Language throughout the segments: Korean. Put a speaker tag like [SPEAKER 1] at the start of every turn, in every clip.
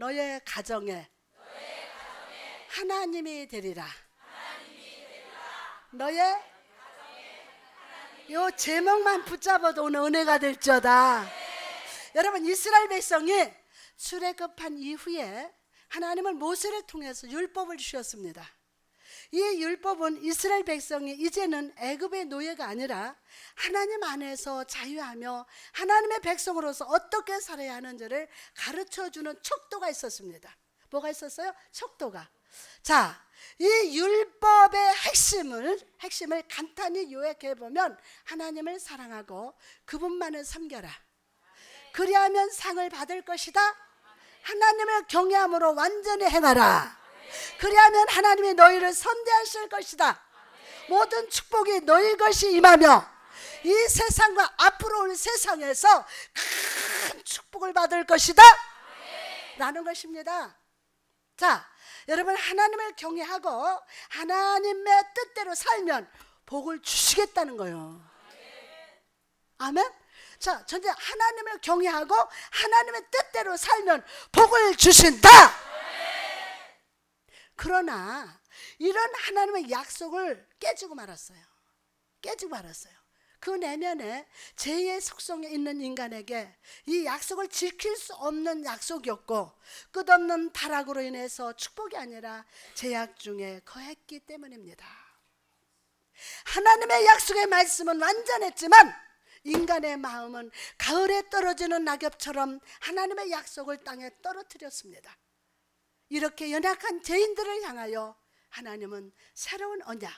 [SPEAKER 1] 너의 가정에 하나님이 되리라. 너의 요 제목만 붙잡아도 오늘 은혜가 될지어다. 여러분, 이스라엘 백성이 출애굽한 이후에 하나님은 모세를 통해서 율법을 주셨습니다. 이 율법은 이스라엘 백성이 이제는 애굽의 노예가 아니라 하나님 안에서 자유하며 하나님의 백성으로서 어떻게 살아야 하는지를 가르쳐주는 척도가 있었습니다. 뭐가 있었어요? 척도가. 자, 이 율법의 핵심을 간단히 요약해 보면, 하나님을 사랑하고 그분만을 섬겨라. 그리하면 상을 받을 것이다. 하나님을 경외함으로 완전히 행하라. 그리하면 하나님이 너희를 선대하실 것이다. 모든 축복이 너희 것이 임하며 이 세상과 앞으로 올 세상에서 큰 축복을 받을 것이다 라는 것입니다. 자, 여러분, 하나님을 경외하고 하나님의 뜻대로 살면 복을 주시겠다는 거예요. 아멘. 자, 전제 하나님을 경외하고 하나님의 뜻대로 살면 복을 주신다. 그러나 이런 하나님의 약속을 깨지고 말았어요. 그 내면에 죄의 속성에 있는 인간에게 이 약속을 지킬 수 없는 약속이었고, 끝없는 타락으로 인해서 축복이 아니라 죄악 중에 거했기 때문입니다. 하나님의 약속의 말씀은 완전했지만 인간의 마음은 가을에 떨어지는 낙엽처럼 하나님의 약속을 땅에 떨어뜨렸습니다. 이렇게 연약한 죄인들을 향하여 하나님은 새로운 언약,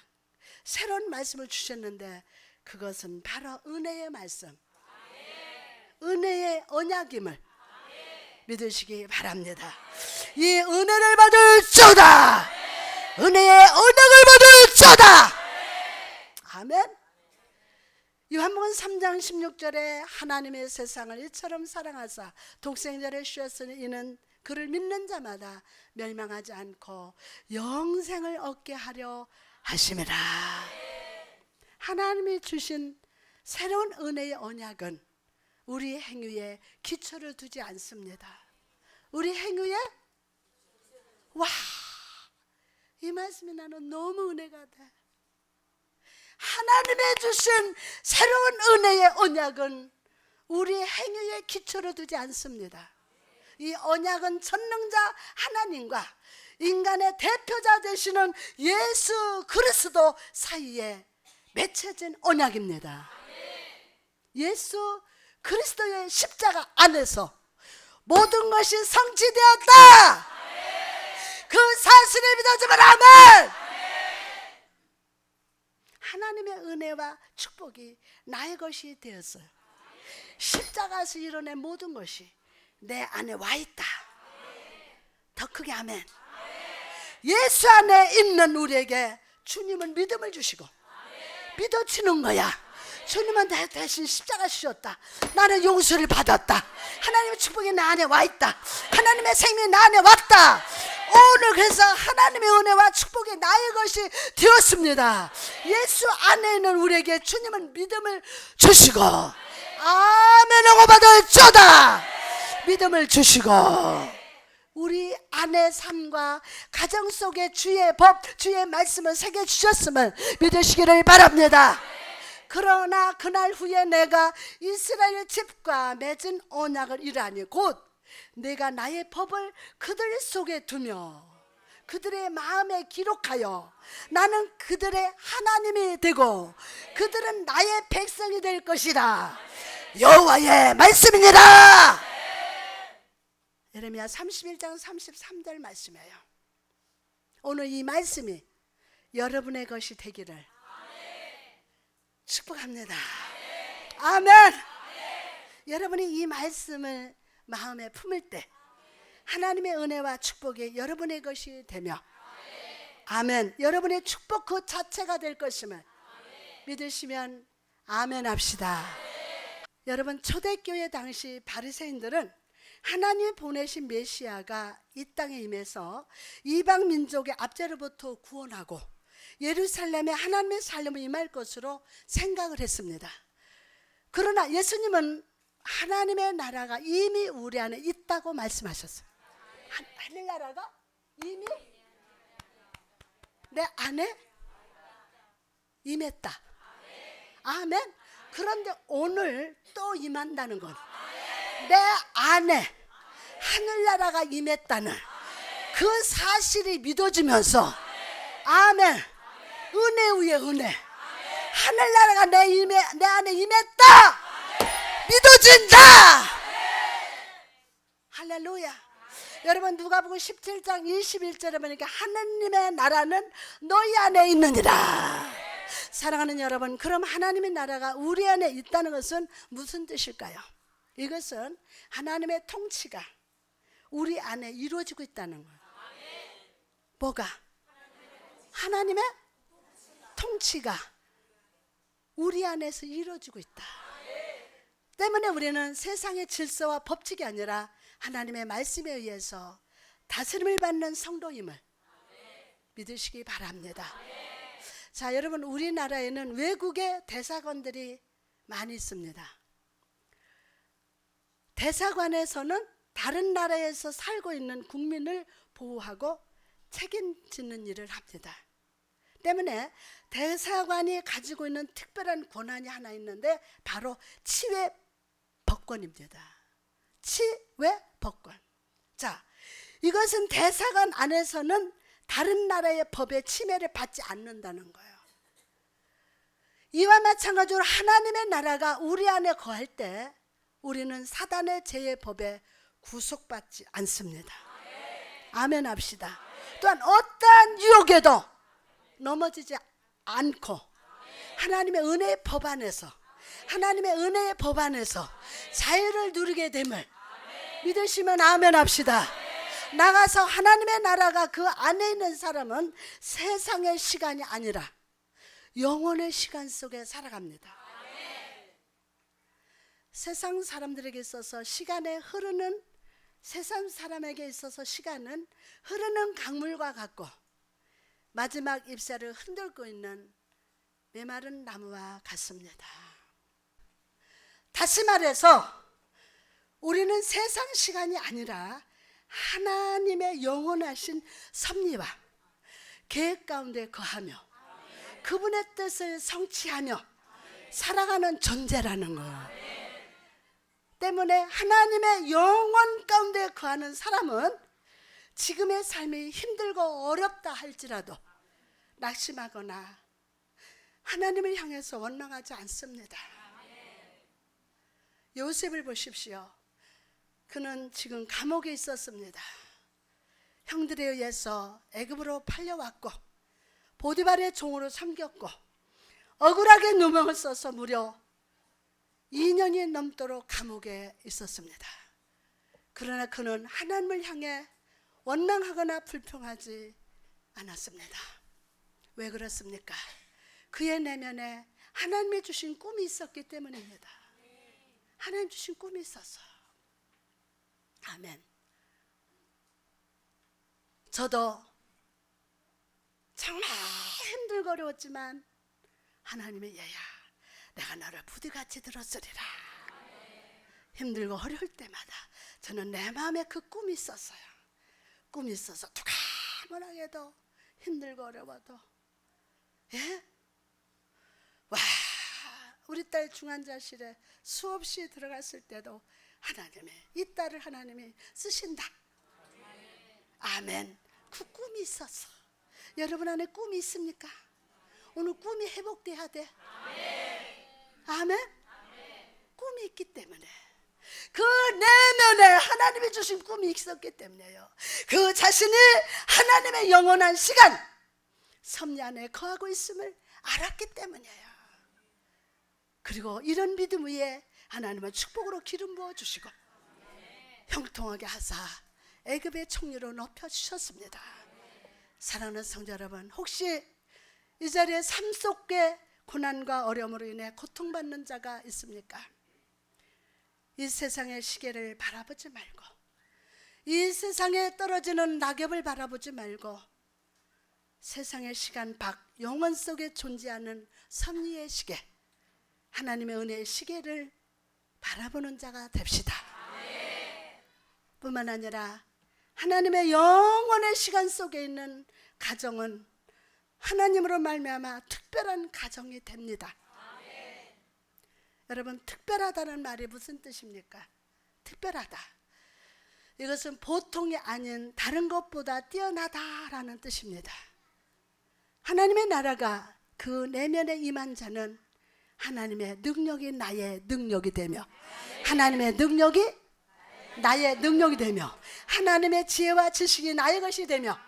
[SPEAKER 1] 새로운 말씀을 주셨는데, 그것은 바로 은혜의 말씀, 은혜의 언약임을 믿으시기 바랍니다. 이 은혜를 받을지어다. 은혜의 언약을 받을지어다. 아멘. 요한복음 3장 16절에 하나님의 세상을 이처럼 사랑하사 독생자를 주셨으니 이는 그를 믿는 자마다 멸망하지 않고 영생을 얻게 하려 하심이라. 하나님이 주신 새로운 은혜의 언약은 우리 행위에 기초를 두지 않습니다. 우리 행위에, 와, 이 말씀이 나는 너무 은혜가 돼. 하나님의 주신 새로운 은혜의 언약은 우리 행위에 기초를 두지 않습니다. 이 언약은 전능자 하나님과 인간의 대표자 되시는 예수 그리스도 사이에 맺혀진 언약입니다. 예수 그리스도의 십자가 안에서 모든 것이 성취되었다. 그 사실을 믿어주면 아멘. 하나님의 은혜와 축복이 나의 것이 되었어요. 십자가에서 이뤄낸 모든 것이 내 안에 와 있다. 더 크게 아멘. 예수 안에 있는 우리에게 주님은 믿음을 주시고 믿어지는 거야. 주님은 내 대신 십자가 주셨다. 나는 용서를 받았다. 하나님의 축복이 나 안에 와 있다. 하나님의 생명이 나 안에 왔다. 오늘 그래서 하나님의 은혜와 축복이 나의 것이 되었습니다. 예수 안에 있는 우리에게 주님은 믿음을 주시고, 아멘 하고 받을지어다. 믿음을 주시고 우리 아내 삶과 가정 속에 주의 법, 주의 말씀을 새겨주셨음을 믿으시기를 바랍니다. 그러나 그날 후에 내가 이스라엘 집과 맺은 언약을 이루하니 곧 내가 나의 법을 그들 속에 두며 그들의 마음에 기록하여 나는 그들의 하나님이 되고 그들은 나의 백성이 될 것이라. 여호와의 말씀이니라. 예레미야 31장 33절 말씀이에요. 오늘 이 말씀이 여러분의 것이 되기를 축복합니다. 아멘. 여러분이 이 말씀을 마음에 품을 때 하나님의 은혜와 축복이 여러분의 것이 되며, 아멘, 여러분의 축복 그 자체가 될 것임을 믿으시면 아멘 합시다. 여러분, 초대교회 당시 바리새인들은 하나님이 보내신 메시아가 이 땅에 임해서 이방 민족의 압제로부터 구원하고 예루살렘에 하나님의 살림을 임할 것으로 생각을 했습니다. 그러나 예수님은 하나님의 나라가 이미 우리 안에 있다고 말씀하셨어요. 하늘나라가 이미 내 안에 임했다. 아멘. 그런데 오늘 또 임한다는 건 내 안에 하늘나라가 임했다는 그 사실이 믿어지면서 아멘. 은혜 위에 은혜. 하늘나라가 내 안에 임했다. 믿어진다. 할렐루야. 여러분 누가복음 17장 21절에 보니까 하나님의 나라는 너희 안에 있느니라. 사랑하는 여러분, 그럼 하나님의 나라가 우리 안에 있다는 것은 무슨 뜻일까요? 이것은 하나님의 통치가 우리 안에 이루어지고 있다는 거예요. 뭐가? 하나님의 통치가 우리 안에서 이루어지고 있다. 때문에 우리는 세상의 질서와 법칙이 아니라 하나님의 말씀에 의해서 다스림을 받는 성도임을 믿으시기 바랍니다. 자, 여러분, 우리나라에는 외국의 대사관들이 많이 있습니다. 대사관에서는 다른 나라에서 살고 있는 국민을 보호하고 책임지는 일을 합니다. 때문에 대사관이 가지고 있는 특별한 권한이 하나 있는데 바로 치외법권입니다. 치외법권. 자, 이것은 대사관 안에서는 다른 나라의 법에 침해를 받지 않는다는 거예요. 이와 마찬가지로 하나님의 나라가 우리 안에 거할 때 우리는 사단의 제의 법에 구속받지 않습니다. 아멘 합시다. 또한 어떠한 유혹에도 넘어지지 않고 하나님의 은혜의 법 안에서 하나님의 은혜의 법 안에서 자유를 누리게 됨을 믿으시면 아멘 합시다. 나가서 하나님의 나라가 그 안에 있는 사람은 세상의 시간이 아니라 영혼의 시간 속에 살아갑니다. 세상 사람들에게 있어서 세상 사람에게 있어서 시간은 흐르는 강물과 같고 마지막 잎새를 흔들고 있는 메마른 나무와 같습니다. 다시 말해서 우리는 세상 시간이 아니라 하나님의 영원하신 섭리와 계획 가운데 거하며 그분의 뜻을 성취하며 살아가는 존재라는 거예요. 때문에 하나님의 영원 가운데 거하는 사람은 지금의 삶이 힘들고 어렵다 할지라도 낙심하거나 하나님을 향해서 원망하지 않습니다. 요셉을 보십시오. 그는 지금 감옥에 있었습니다. 형들에 의해서 애굽으로 팔려왔고 보디발의 종으로 섬겼고 억울하게 누명을 써서 무려 2년이 넘도록 감옥에 있었습니다. 그러나 그는 하나님을 향해 원망하거나 불평하지 않았습니다. 왜 그렇습니까? 그의 내면에 하나님이 주신 꿈이 있었기 때문입니다. 하나님 주신 꿈이 있었어. 아멘. 저도 정말 힘들고 어려웠지만 하나님의 얘야, 내가 너를 부디같이 들었으리라. 힘들고 어려울 때마다 저는 내 마음에 그 꿈이 있었어요. 꿈이 있어서 두가문하게도 힘들고 어려워도 와, 우리 딸 중환자실에 수없이 들어갔을 때도 이 딸을 하나님이 쓰신다. 아멘. 그 꿈이 있었어. 여러분 안에 꿈이 있습니까? 오늘 꿈이 회복돼야 돼. 아멘. 꿈이 있기 때문에 그 내면에 하나님이 주신 꿈이 있었기 때문에요. 그 자신이 하나님의 영원한 시간 섭리 안에 거하고 있음을 알았기 때문이에요. 그리고 이런 믿음 위에 하나님은 축복으로 기름 부어주시고 형통하게 하사 애굽의 총리로 높여주셨습니다. 사랑하는 성도 여러분, 혹시 이 자리에 삶 속의 고난과 어려움으로 인해 고통받는 자가 있습니까? 이 세상의 시계를 바라보지 말고 이 세상에 떨어지는 낙엽을 바라보지 말고 세상의 시간 밖 영원 속에 존재하는 섭리의 시계, 하나님의 은혜의 시계를 바라보는 자가 됩시다. 뿐만 아니라 하나님의 영원의 시간 속에 있는 가정은 하나님으로 말미암아 특별한 가정이 됩니다. 여러분, 특별하다는 말이 무슨 뜻입니까? 특별하다, 이것은 보통이 아닌 다른 것보다 뛰어나다라는 뜻입니다. 하나님의 나라가 그 내면에 임한 자는 하나님의 능력이 나의 능력이 되며, 하나님의 능력이 나의 능력이 되며, 하나님의 지혜와 지식이 나의 것이 되며,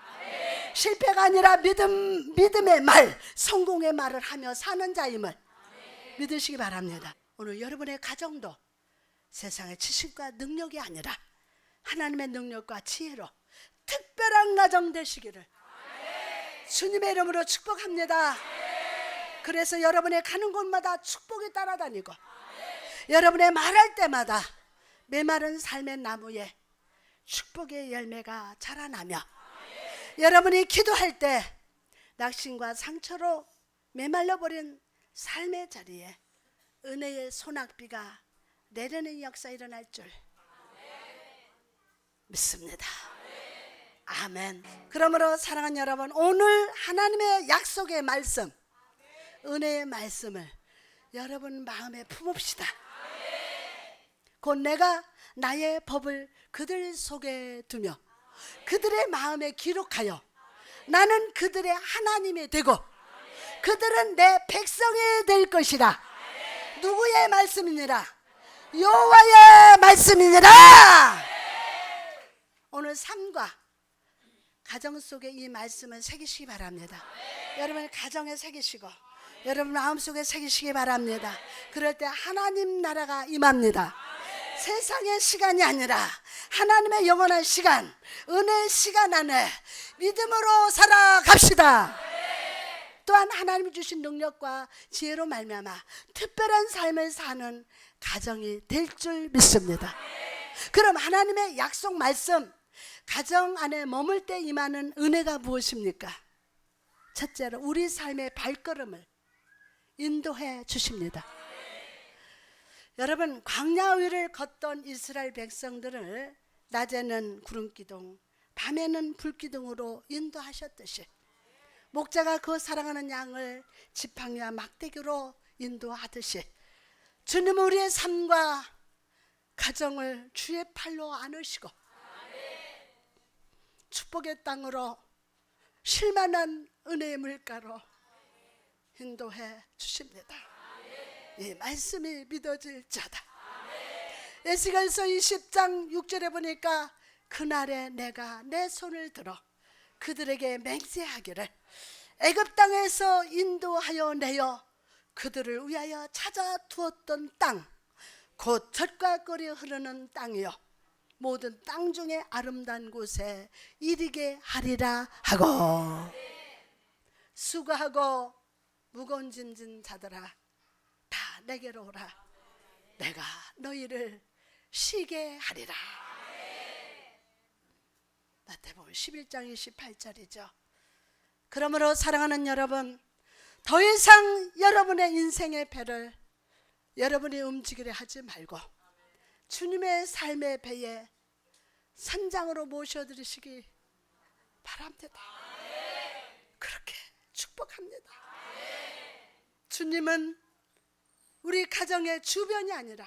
[SPEAKER 1] 실패가 아니라 믿음의 말, 성공의 말을 하며 사는 자임을 믿으시기 바랍니다. 오늘 여러분의 가정도 세상의 지식과 능력이 아니라 하나님의 능력과 지혜로 특별한 가정 되시기를 주님의 이름으로 축복합니다. 그래서 여러분의 가는 곳마다 축복이 따라다니고, 여러분의 말할 때마다 메마른 삶의 나무에 축복의 열매가 자라나며, 여러분이 기도할 때 낙심과 상처로 메말라버린 삶의 자리에 은혜의 소낙비가 내리는 역사 일어날 줄 믿습니다. 아멘. 그러므로 사랑하는 여러분, 오늘 하나님의 약속의 말씀, 은혜의 말씀을 여러분 마음에 품읍시다. 곧 내가 나의 법을 그들 속에 두며 그들의 마음에 기록하여 나는 그들의 하나님이 되고 그들은 내 백성이 될 것이라. 누구의 말씀이니라? 여호와의 말씀이니라. 오늘 삶과 가정 속에 이 말씀을 새기시기 바랍니다. 여러분 가정에 새기시고 여러분 마음속에 새기시기 바랍니다. 그럴 때 하나님 나라가 임합니다. 세상의 시간이 아니라 하나님의 영원한 시간, 은혜의 시간 안에 믿음으로 살아갑시다. 또한 하나님이 주신 능력과 지혜로 말미암아 특별한 삶을 사는 가정이 될 줄 믿습니다. 그럼 하나님의 약속 말씀, 가정 안에 머물 때 임하는 은혜가 무엇입니까? 첫째로 우리 삶의 발걸음을 인도해 주십니다. 여러분, 광야 위를 걷던 이스라엘 백성들을 낮에는 구름기둥, 밤에는 불기둥으로 인도하셨듯이 목자가 그 사랑하는 양을 지팡이와 막대기로 인도하듯이 주님은 우리의 삶과 가정을 주의 팔로 안으시고 축복의 땅으로 쉴만한 은혜의 물가로 인도해 주십니다. 이 말씀이 믿어질 자다. 에스겔서 20장 6절에 보니까 그날에 내가 내 손을 들어 그들에게 맹세하기를 애굽 땅에서 인도하여 내어 그들을 위하여 찾아 두었던 땅, 곧 젖과 꿀이 흐르는 땅이요 모든 땅 중에 아름다운 곳에 이르게 하리라 하고, 수고하고 무거운 짐진 자들아 다 내게로 오라. 내가 너희를 쉬게 하리라. 마태복음 11장 28절이죠. 그러므로 사랑하는 여러분, 더 이상 여러분의 인생의 배를 여러분이 움직이려 하지 말고 주님의 삶의 배에 선장으로 모셔드리시기 바랍니다. 그렇게 축복합니다. 주님은 우리 가정의 주변이 아니라,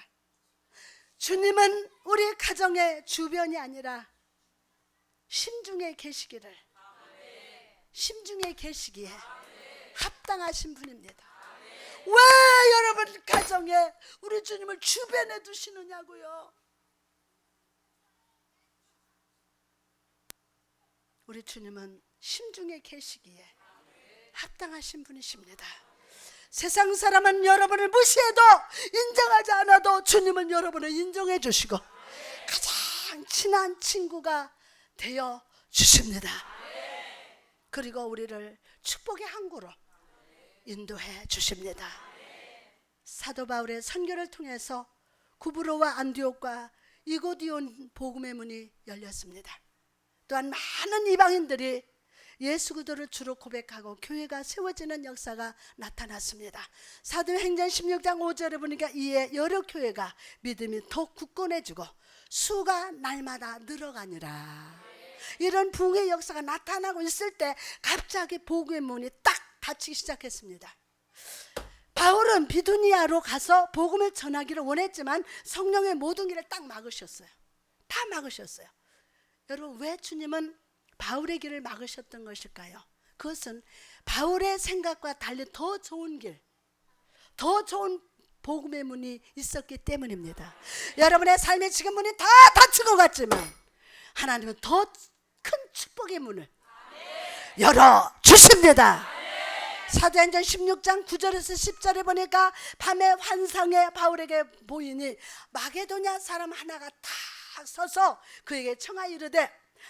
[SPEAKER 1] 주님은 우리 가정의 주변이 아니라 심중에 계시기를, 심중에 계시기에 합당하신 분입니다. 왜 여러분 가정에 우리 주님을 주변에 두시느냐고요? 우리 주님은 심중에 계시기에 합당하신 분이십니다. 세상 사람은 여러분을 무시해도 인정하지 않아도 주님은 여러분을 인정해 주시고 가장 친한 친구가 되어 주십니다. 그리고 우리를 축복의 항구로 인도해 주십니다. 사도 바울의 선교를 통해서 구브로와 안디옥과 이고디온 복음의 문이 열렸습니다. 또한 많은 이방인들이 예수 그리스도를 주로 고백하고 교회가 세워지는 역사가 나타났습니다. 사도행전 16장 5절에 보니까 이에 여러 교회가 믿음이 더 굳건해지고 수가 날마다 늘어가니라. 이런 붕의 역사가 나타나고 있을 때 갑자기 복음의 문이 딱 닫히기 시작했습니다. 바울은 비두니아로 가서 복음을 전하기를 원했지만 성령의 모든 길을 딱 막으셨어요. 다 막으셨어요. 여러분, 왜 주님은 바울의 길을 막으셨던 것일까요? 그것은 바울의 생각과 달리 더 좋은 길, 더 좋은 복음의 문이 있었기 때문입니다. 여러분의 삶에 지금 문이 다 닫힌 것 같지만 하나님은 더 큰 축복의 문을 열어주십니다. 사도행전 16장 9절에서 10절에 보니까 밤에 환상에 바울에게 보이니 마게도냐 사람 하나가 딱 서서 그에게 청하여 이르되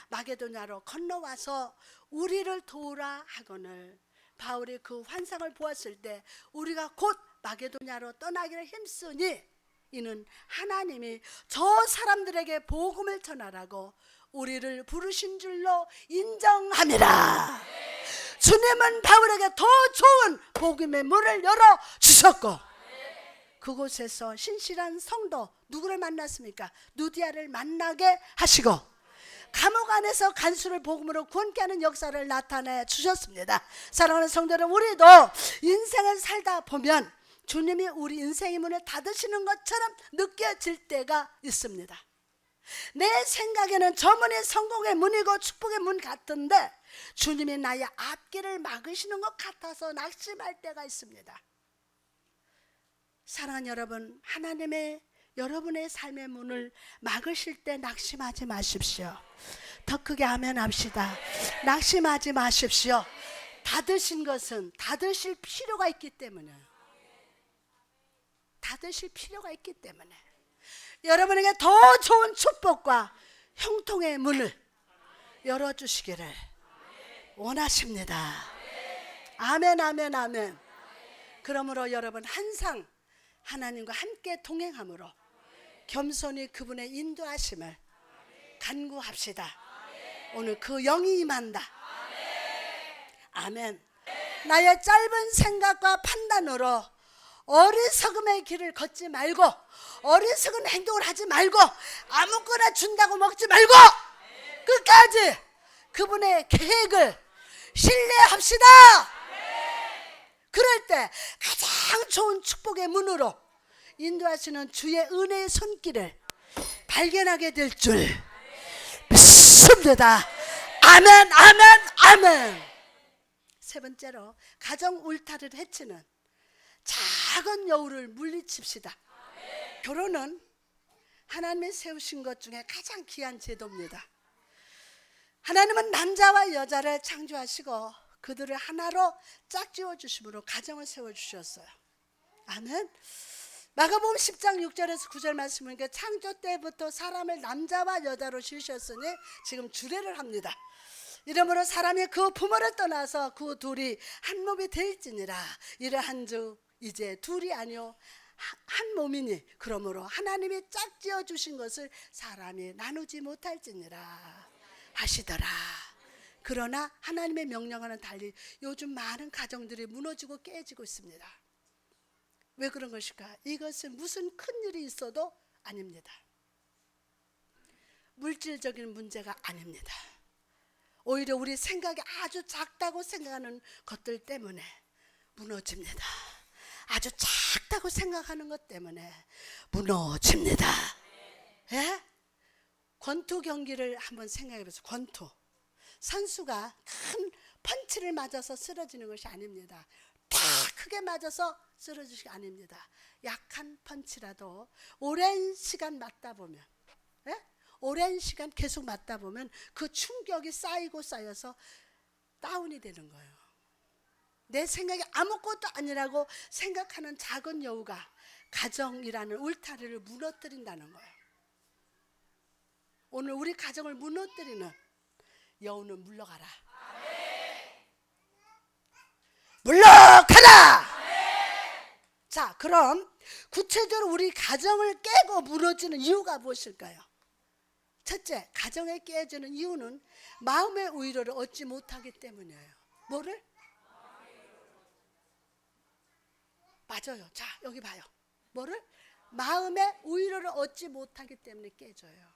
[SPEAKER 1] 마게도냐로 건너와서 우리를 도우라 하거늘. 바울이 그 환상을 보았을 때 우리가 곧 마게도냐로 떠나기를 힘쓰니 이는 하나님이 저 사람들에게 복음을 전하라고 우리를 부르신 줄로 인정함이라. 주님은 바울에게 더 좋은 복음의 문을 열어주셨고 그곳에서 신실한 성도 누구를 만났습니까? 누디아를 만나게 하시고 감옥 안에서 간수를 복음으로 구원케 하는 역사를 나타내 주셨습니다. 사랑하는 성도들, 우리도 인생을 살다 보면 주님이 우리 인생의 문을 닫으시는 것처럼 느껴질 때가 있습니다. 내 생각에는 저 문이 성공의 문이고 축복의 문 같은데 주님이 나의 앞길을 막으시는 것 같아서 낙심할 때가 있습니다. 사랑하는 여러분, 하나님의 여러분의 삶의 문을 막으실 때 낙심하지 마십시오. 더 크게 아멘 합시다. 낙심하지 마십시오. 닫으신 것은 닫으실 필요가 있기 때문에, 닫으실 필요가 있기 때문에 여러분에게 더 좋은 축복과 형통의 문을 열어주시기를 원하십니다. 아멘, 아멘, 아멘. 그러므로 여러분 항상 하나님과 함께 동행함으로 겸손히 그분의 인도하심을 간구합시다. 오늘 그 영이 임한다. 아멘. 나의 짧은 생각과 판단으로 어리석음의 길을 걷지 말고 어리석은 행동을 하지 말고 아무거나 준다고 먹지 말고 끝까지 그분의 계획을 신뢰합시다. 그럴 때 가장 좋은 축복의 문으로 인도하시는 주의 은혜의 손길을 발견하게 될 줄 믿습니다. 아멘, 아멘, 아멘. 세 번째로 가정 울타리를 해치는 작은 여우를 물리칩시다. 결혼은 하나님이 세우신 것 중에 가장 귀한 제도입니다. 하나님은 남자와 여자를 창조하시고 그들을 하나로 짝지어 주심으로 가정을 세워주셨어요. 아멘. 마가복음 10장 6절에서 9절 말씀을 보니까 창조 때부터 사람을 남자와 여자로 지으셨으니 지금 주례를 합니다. 이러므로 사람이 그 부모를 떠나서 그 둘이 한 몸이 될지니라. 이러한즉 이제 둘이 아니요 한 몸이니 그러므로 하나님이 짝지어 주신 것을 사람이 나누지 못할지니라 하시더라. 그러나 하나님의 명령과는 달리 요즘 많은 가정들이 무너지고 깨지고 있습니다. 왜 그런 것일까? 이것은 무슨 큰일이 있어도 아닙니다. 물질적인 문제가 아닙니다. 오히려 우리 생각이 아주 작다고 생각하는 것들 때문에 무너집니다. 아주 작다고 생각하는 것 때문에 무너집니다. 예? 권투 경기를 한번 생각해 보세요. 권투. 선수가 큰 펀치를 맞아서 쓰러지는 것이 아닙니다. 다 크게 맞아서 쓰러지는 것이 아닙니다. 약한 펀치라도 오랜 시간 맞다 보면, 예? 오랜 시간 계속 맞다 보면 그 충격이 쌓이고 쌓여서 다운이 되는 거예요. 내 생각이 아무것도 아니라고 생각하는 작은 여우가 가정이라는 울타리를 무너뜨린다는 거예요. 오늘 우리 가정을 무너뜨리는 여우는 물러가라. 물러가라. 자, 그럼 구체적으로 우리 가정을 깨고 무너지는 이유가 무엇일까요? 첫째, 가정에 깨지는 이유는 마음의 위로를 얻지 못하기 때문이에요. 뭐를? 맞아요. 자, 여기 봐요. 뭐를? 마음의 위로를 얻지 못하기 때문에 깨져요.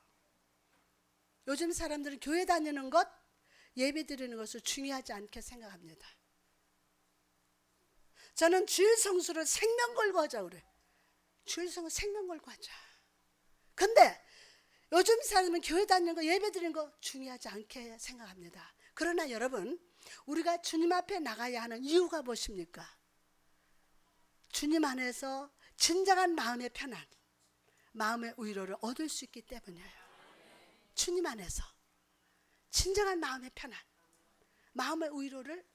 [SPEAKER 1] 요즘 사람들은 교회 다니는 것, 예배 드리는 것을 중요하지 않게 생각합니다. 저는 주일 성수를 생명 걸고 하자 그래. 주일 성수 생명 걸고 하자. 근데 요즘 사람은 교회 다니는 거, 예배 드리는 거 중요하지 않게 생각합니다. 그러나 여러분, 우리가 주님 앞에 나가야 하는 이유가 무엇입니까? 주님 안에서 진정한 마음의 편안, 마음의 위로를 얻을 수 있기 때문이에요. 주님 안에서 진정한 마음의 편안, 마음의 위로를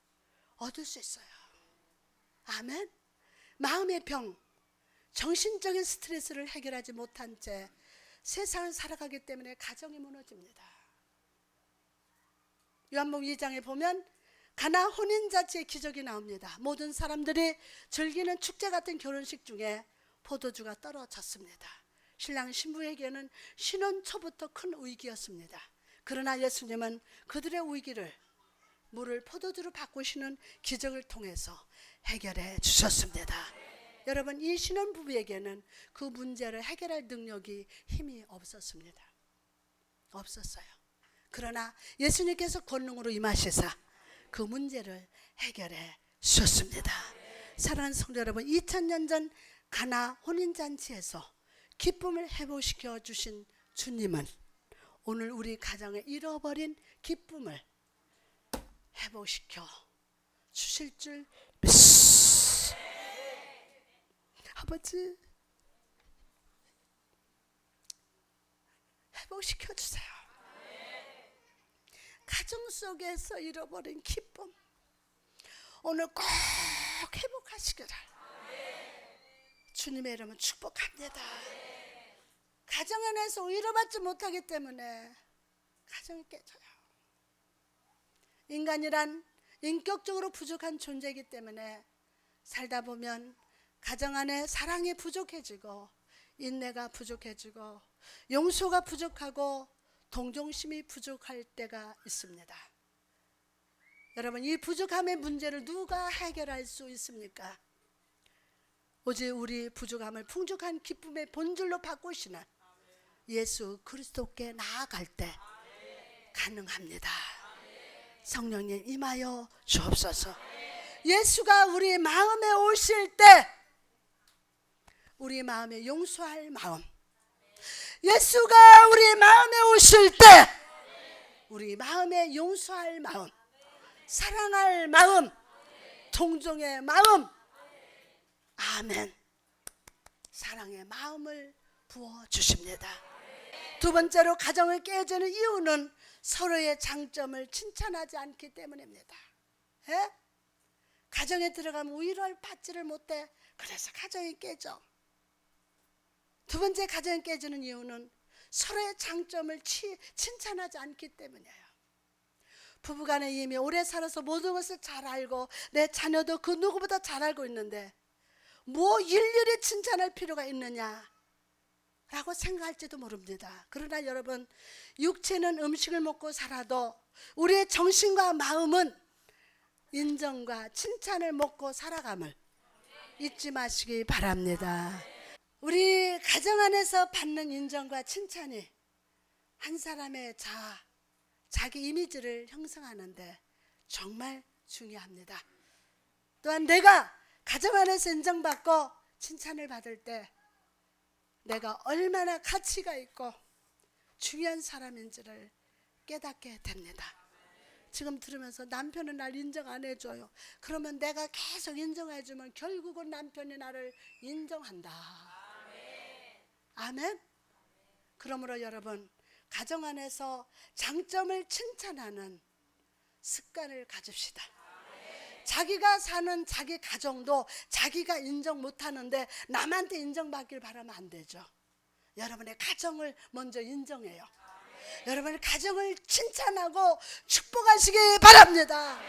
[SPEAKER 1] 얻을 수 있어요. 아멘. 마음의 병, 정신적인 스트레스를 해결하지 못한 채 세상을 살아가기 때문에 가정이 무너집니다. 요한복음 2장에 보면 가나 혼인잔치의 기적이 나옵니다. 모든 사람들이 즐기는 축제 같은 결혼식 중에 포도주가 떨어졌습니다. 신랑 신부에게는 신혼 초부터 큰 위기였습니다. 그러나 예수님은 그들의 위기를 물을 포도주로 바꾸시는 기적을 통해서 해결해 주셨습니다. 여러분, 이 신혼부부에게는 그 문제를 해결할 능력이, 힘이 없었습니다. 없었어요. 그러나 예수님께서 권능으로 임하시사 그 문제를 해결해 주셨습니다. 사랑하는 성도 여러분, 2000년 전 가나 혼인잔치에서 기쁨을 회복시켜 주신 주님은 오늘 우리 가정에 잃어버린 기쁨을 회복시켜 주실 줄 믿습니다. 아버지, 회복시켜 주세요. 가정 속에서 잃어버린 기쁨 오늘 꼭 회복하시기를 주님의 이름은 축복합니다. 가정 안에서 위로받지 못하기 때문에 가정이 깨져요. 인간이란 인격적으로 부족한 존재이기 때문에 살다 보면 가정 안에 사랑이 부족해지고, 인내가 부족해지고, 용서가 부족하고, 동정심이 부족할 때가 있습니다. 여러분, 이 부족함의 문제를 누가 해결할 수 있습니까? 오직 우리 부족함을 풍족한 기쁨의 본질로 바꾸시는 예수 그리스도께 나아갈 때 가능합니다. 성령님 임하여 주옵소서. 예수가 우리 마음에 오실 때 우리 마음에 용서할 마음, 예수가 우리 마음에 오실 때 우리 마음에 용서할 마음, 사랑할 마음, 동정의 마음, 아멘, 사랑의 마음을 부어주십니다. 두 번째로 가정을 깨지는 이유는 서로의 장점을 칭찬하지 않기 때문입니다. 예? 가정에 들어가면 위로를 받지를 못해. 그래서 가정이 깨져. 두 번째, 가정이 깨지는 이유는 서로의 장점을 칭찬하지 않기 때문이에요. 부부간에 이미 오래 살아서 모든 것을 잘 알고 내 자녀도 그 누구보다 잘 알고 있는데 뭐 일일이 칭찬할 필요가 있느냐 라고 생각할지도 모릅니다. 그러나 여러분, 육체는 음식을 먹고 살아도 우리의 정신과 마음은 인정과 칭찬을 먹고 살아감을 잊지 마시기 바랍니다. 우리 가정 안에서 받는 인정과 칭찬이 한 사람의 자기 이미지를 형성하는데 정말 중요합니다. 또한 내가 가정 안에서 인정받고 칭찬을 받을 때 내가 얼마나 가치가 있고 중요한 사람인지를 깨닫게 됩니다. 지금 들으면서 남편은 날 인정 안 해줘요. 그러면 내가 계속 인정해주면 결국은 남편이 나를 인정한다. 아멘. 그러므로 여러분, 가정 안에서 장점을 칭찬하는 습관을 가집시다. 자기가 사는 자기 가정도 자기가 인정 못하는데 남한테 인정받길 바라면 안 되죠. 여러분의 가정을 먼저 인정해요. 여러분의 가정을 칭찬하고 축복하시기 바랍니다.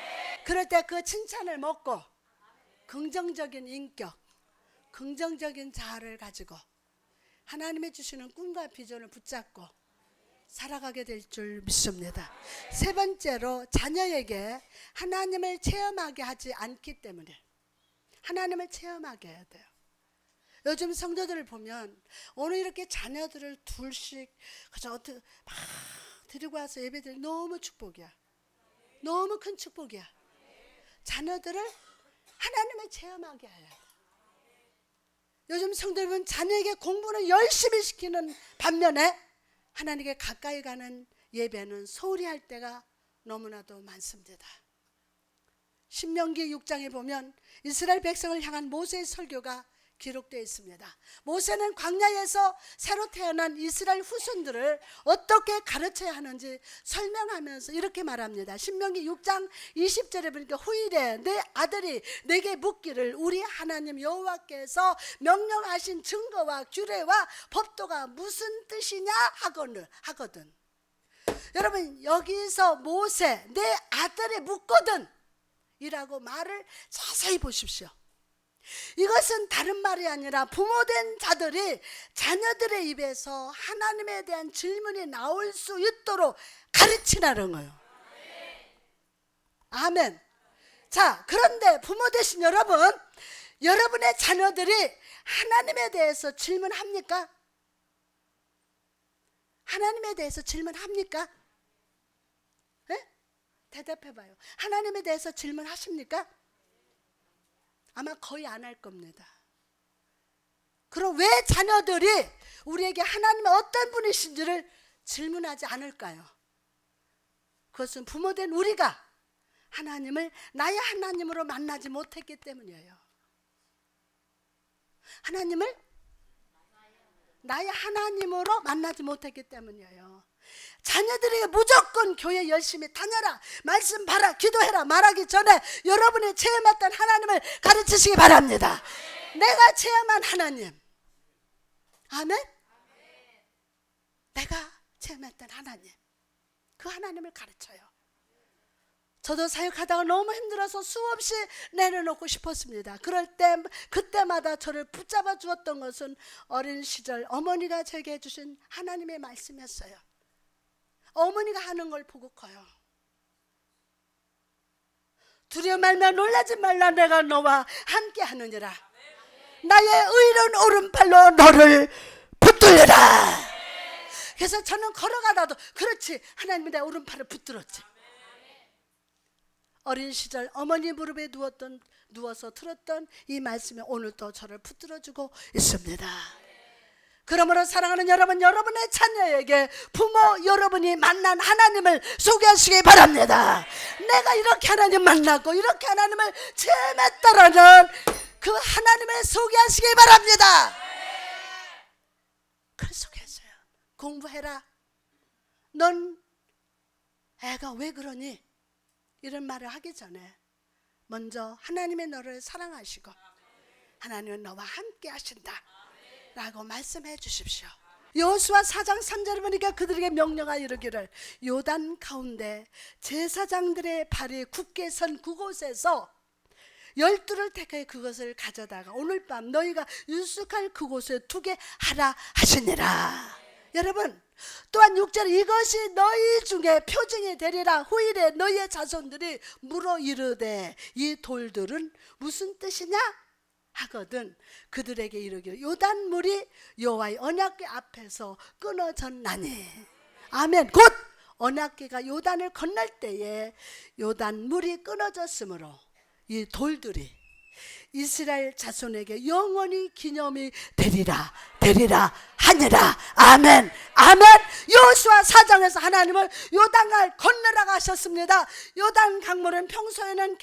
[SPEAKER 1] 그럴 때 그 칭찬을 먹고 긍정적인 인격, 긍정적인 자아를 가지고 하나님이 주시는 꿈과 비전을 붙잡고 살아가게 될 줄 믿습니다. 세 번째로, 자녀에게 하나님을 체험하게 하지 않기 때문에 하나님을 체험하게 해야 돼요. 요즘 성도들을 보면 오늘 이렇게 자녀들을 둘씩 그저 막 드리고 와서 예배드리는 너무 축복이야. 너무 큰 축복이야. 자녀들을 하나님을 체험하게 해야 돼. 요즘 성도 여러분, 자녀에게 공부는 열심히 시키는 반면에 하나님께 가까이 가는 예배는 소홀히 할 때가 너무나도 많습니다. 신명기 6장에 보면 이스라엘 백성을 향한 모세의 설교가 기록되어 있습니다. 모세는 광야에서 새로 태어난 이스라엘 후손들을 어떻게 가르쳐야 하는지 설명하면서 이렇게 말합니다. 신명기 6장 20절에 보니까 후일에 내 아들이 내게 묻기를 우리 하나님 여호와께서 명령하신 증거와 규례와 법도가 무슨 뜻이냐 하거든. 여러분, 여기서 모세 내 아들이 묻거든 이라고 말을 자세히 보십시오. 이것은 다른 말이 아니라 부모된 자들이 자녀들의 입에서 하나님에 대한 질문이 나올 수 있도록 가르치라는 거예요. 아멘. 자, 그런데 부모 되신 여러분, 여러분의 자녀들이 하나님에 대해서 질문합니까? 하나님에 대해서 질문합니까? 네? 대답해봐요. 하나님에 대해서 질문하십니까? 아마 거의 안 할 겁니다. 그럼 왜 자녀들이 우리에게 하나님은 어떤 분이신지를 질문하지 않을까요? 그것은 부모된 우리가 하나님을 나의 하나님으로 만나지 못했기 때문이에요. 하나님을 나의 하나님으로 만나지 못했기 때문이에요. 자녀들에게 무조건 교회 열심히 다녀라, 말씀 봐라, 기도해라 말하기 전에 여러분이 체험했던 하나님을 가르치시기 바랍니다. 내가 체험한 하나님. 아멘? 내가 체험했던 하나님, 그 하나님을 가르쳐요. 저도 사역하다가 너무 힘들어서 수없이 내려놓고 싶었습니다. 그때마다 저를 붙잡아 주었던 것은 어린 시절 어머니가 제게 해주신 하나님의 말씀이었어요. 어머니가 하는 걸 보고 커요. 두려워 말며 놀라지 말라, 내가 너와 함께 하느니라. 나의 의로운 오른팔로 너를 붙들려라. 그래서 저는 걸어가다도 그렇지, 하나님이 내 오른팔을 붙들었지. 어린 시절 어머니 무릎에 누워서 들었던 이 말씀이 오늘도 저를 붙들어주고 있습니다. 그러므로 사랑하는 여러분, 여러분의 자녀에게 부모 여러분이 만난 하나님을 소개하시기 바랍니다. 내가 이렇게 하나님 만나고 이렇게 하나님을 체험했다라는 그 하나님을 소개하시기 바랍니다. 그걸 소개했어요. 공부해라. 넌 애가 왜 그러니? 이런 말을 하기 전에 먼저 하나님의 너를 사랑하시고 하나님은 너와 함께 하신다 라고 말씀해 주십시오. 여호수아 4장 3절을 보니까 그들에게 명령하여 이르기를 요단 가운데 제사장들의 발이 굳게 선 그곳에서 12를 택하여 그것을 가져다가 오늘 밤 너희가 유숙할 그곳에 두게 하라 하시니라. 여러분, 또한 6절 이것이 너희 중에 표징이 되리라. 후일에 너희의 자손들이 물어 이르되 이 돌들은 무슨 뜻이냐 하거든 그들에게 이르기를 요단물이 여호와의 언약궤 앞에서 끊어졌나니. 아멘. 곧 언약궤가 요단을 건널 때에 요단물이 끊어졌으므로 이 돌들이 이스라엘 자손에게 영원히 기념이 되리라 하니라. 아멘. 아멘. 여호수아 4장에서 하나님은 요단강을 건너라고 하셨습니다. 요단 강물은 평소에는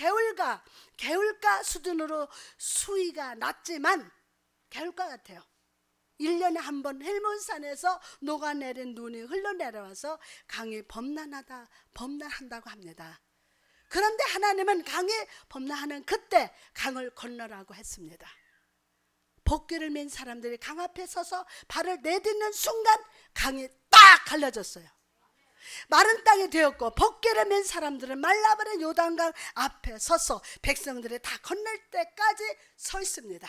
[SPEAKER 1] 개울가 수준으로 수위가 낮지만 개울가 같아요. 1년에 한 번 헬몬산에서 녹아내린 눈이 흘러내려와서 강이 범람한다고 합니다. 그런데 하나님은 강이 범람하는 그때 강을 건너라고 했습니다. 복귀를 맨 사람들이 강 앞에 서서 발을 내딛는 순간 강이 딱 갈라졌어요. 마른 땅이 되었고 복귀를 맨 사람들은 말라버린 요단강 앞에 서서 백성들이 다 건널 때까지 서 있습니다.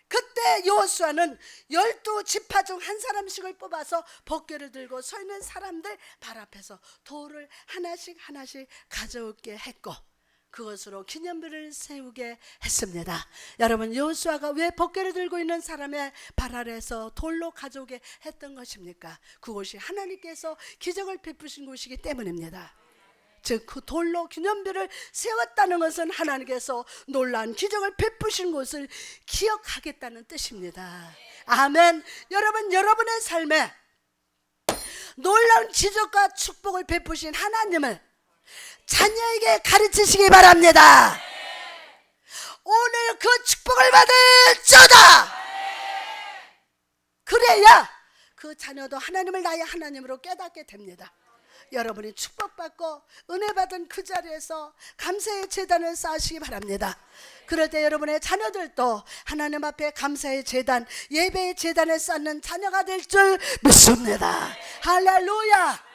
[SPEAKER 1] 그때 여호수아는 12지파 중 한 사람씩을 뽑아서 복궤를 들고 서 있는 사람들 발 앞에서 돌을 하나씩 가져오게 했고 그것으로 기념비를 세우게 했습니다. 여러분, 여호수아가 왜 법궤를 들고 있는 사람의 발 아래에서 돌로 가져오게 했던 것입니까? 그곳이 하나님께서 기적을 베푸신 곳이기 때문입니다. 즉 그 돌로 기념비를 세웠다는 것은 하나님께서 놀라운 기적을 베푸신 곳을 기억하겠다는 뜻입니다. 아멘. 여러분, 여러분의 삶에 놀라운 기적과 축복을 베푸신 하나님을 자녀에게 가르치시기 바랍니다. 오늘 그 축복을 받을지어다. 그래야 그 자녀도 하나님을 나의 하나님으로 깨닫게 됩니다. 여러분이 축복받고 은혜 받은 그 자리에서 감사의 제단을 쌓으시기 바랍니다. 그럴 때 여러분의 자녀들도 하나님 앞에 감사의 제단, 예배의 제단을 쌓는 자녀가 될 줄 믿습니다. 할렐루야.